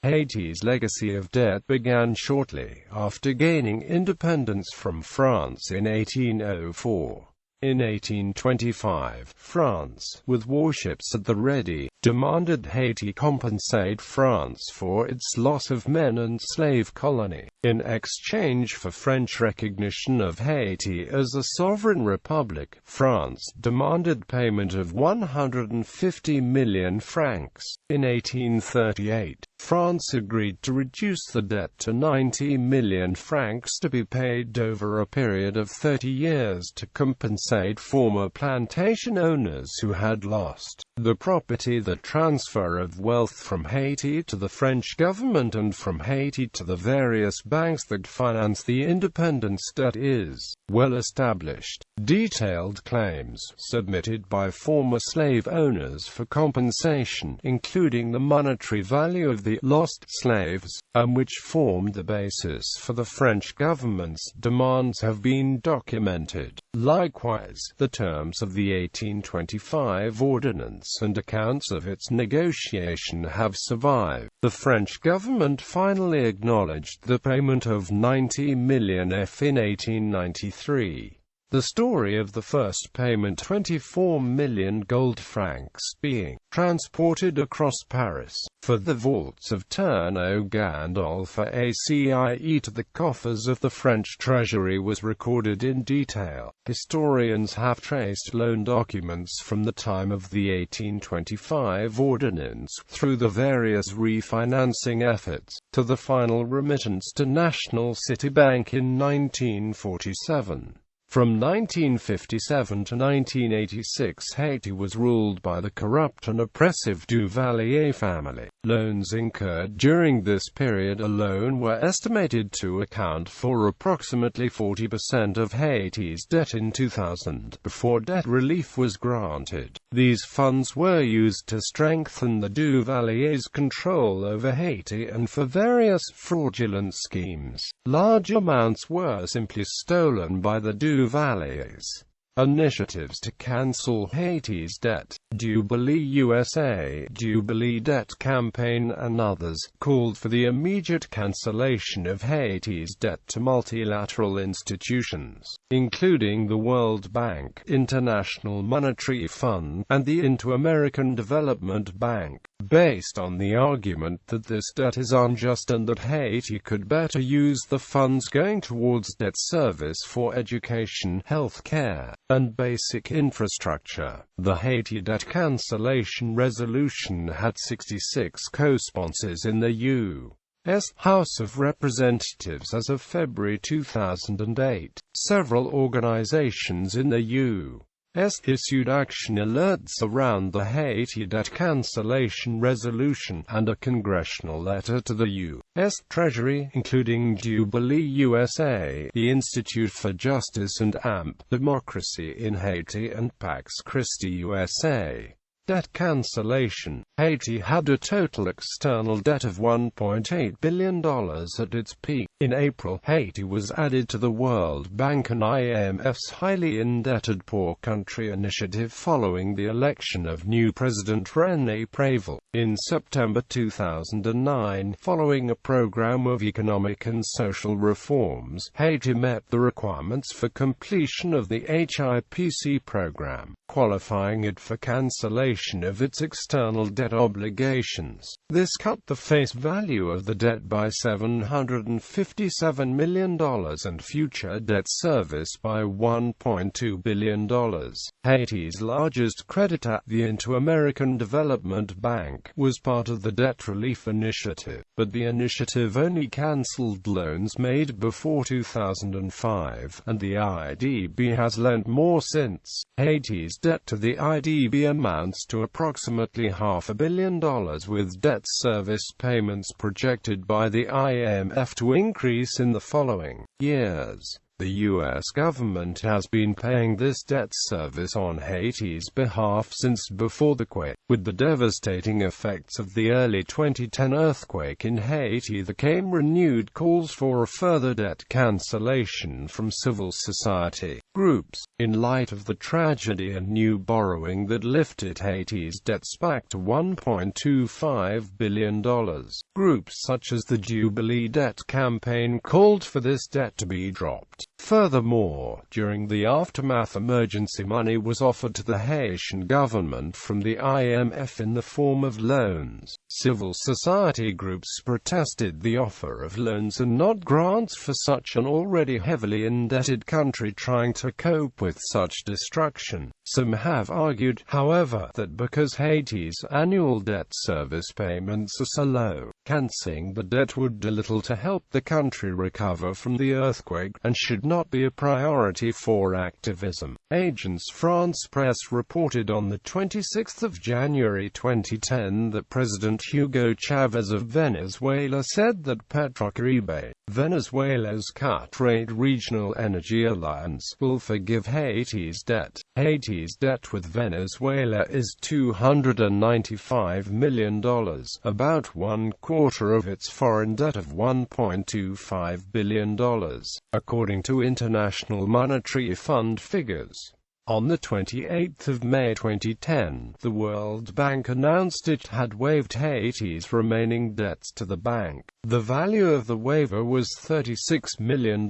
Haiti's legacy of debt began shortly after gaining independence from France in 1804. In 1825, France, with warships at the ready, demanded Haiti compensate France for its loss of men and slave colony. In exchange for French recognition of Haiti as a sovereign republic, France demanded payment of 150 million francs. In 1838, France agreed to reduce the debt to 90 million francs to be paid over a period of 30 years to compensate former plantation owners who had lost the property. The transfer of wealth from Haiti to the French government and from Haiti to the various banks that finance the independence debt is well established. Detailed claims submitted by former slave owners for compensation, including the monetary value of the lost slaves, and which formed the basis for the French government's demands, have been documented. Likewise, the terms of the 1825 ordinance and accounts of its negotiation have survived. The French government finally acknowledged the payment of 90 million F in 1893. The story of the first payment, 24 million gold francs, being transported across Paris for the vaults of Tourneau Gandolf ACIE to the coffers of the French treasury, was recorded in detail. Historians have traced loan documents from the time of the 1825 ordinance, through the various refinancing efforts, to the final remittance to National City Bank in 1947. From 1957 to 1986, Haiti was ruled by the corrupt and oppressive Duvalier family. Loans incurred during this period alone were estimated to account for approximately 40% of Haiti's debt in 2000, before debt relief was granted. These funds were used to strengthen the Duvalier's control over Haiti and for various fraudulent schemes. Large amounts were simply stolen by the Duvaliers. Initiatives to cancel Haiti's debt, Jubilee USA, Jubilee Debt Campaign and others, called for the immediate cancellation of Haiti's debt to multilateral institutions, including the World Bank, International Monetary Fund, and the Inter-American Development Bank, based on the argument that this debt is unjust and that Haiti could better use the funds going towards debt service for education, health care, and basic infrastructure. The Haiti debt cancellation resolution had 66 co-sponsors in the U.S. House of Representatives as of February 2008. Several organizations in the U.S. issued action alerts around the Haiti debt cancellation resolution, and a congressional letter to the U.S. Treasury, including Jubilee USA, the Institute for Justice and AMP, Democracy in Haiti, and Pax Christi USA. Debt cancellation. Haiti had a total external debt of $1.8 billion at its peak. In April, Haiti was added to the World Bank and IMF's highly indebted poor country initiative following the election of new President René Préval. In September 2009, following a program of economic and social reforms, Haiti met the requirements for completion of the HIPC program, qualifying it for cancellation of its external debt obligations. This cut the face value of the debt by $757 million and future debt service by $1.2 billion. Haiti's largest creditor, the Inter-American Development Bank, was part of the debt relief initiative, but the initiative only cancelled loans made before 2005, and the IDB has lent more since. Haiti's debt to the IDB amounts to approximately $500 million, with debt service payments projected by the IMF to increase in the following years. The U.S. government has been paying this debt service on Haiti's behalf since before the quake. With the devastating effects of the early 2010 earthquake in Haiti, there came renewed calls for a further debt cancellation from civil society. groups, in light of the tragedy and new borrowing that lifted Haiti's debts back to $1.25 billion. Groups such as the Jubilee Debt Campaign called for this debt to be dropped. Furthermore, during the aftermath, emergency money was offered to the Haitian government from the IMF in the form of loans. Civil society groups protested the offer of loans and not grants for such an already heavily indebted country trying to cope with such destruction. Some have argued, however, that because Haiti's annual debt service payments are so low, cancelling the debt would do little to help the country recover from the earthquake, and should not be a priority for activism. Agence France Presse reported on the 26th of January 2010 that President Hugo Chavez of Venezuela said that Petrocaribe, Venezuela's cut-rate regional energy alliance, will forgive Haiti's debt. Haiti's debt with Venezuela is $295 million, about one-quarter of its foreign debt of $1.25 billion, according to International Monetary Fund figures. On the 28th of May 2010, the World Bank announced it had waived Haiti's remaining debts to the bank. The value of the waiver was $36 million.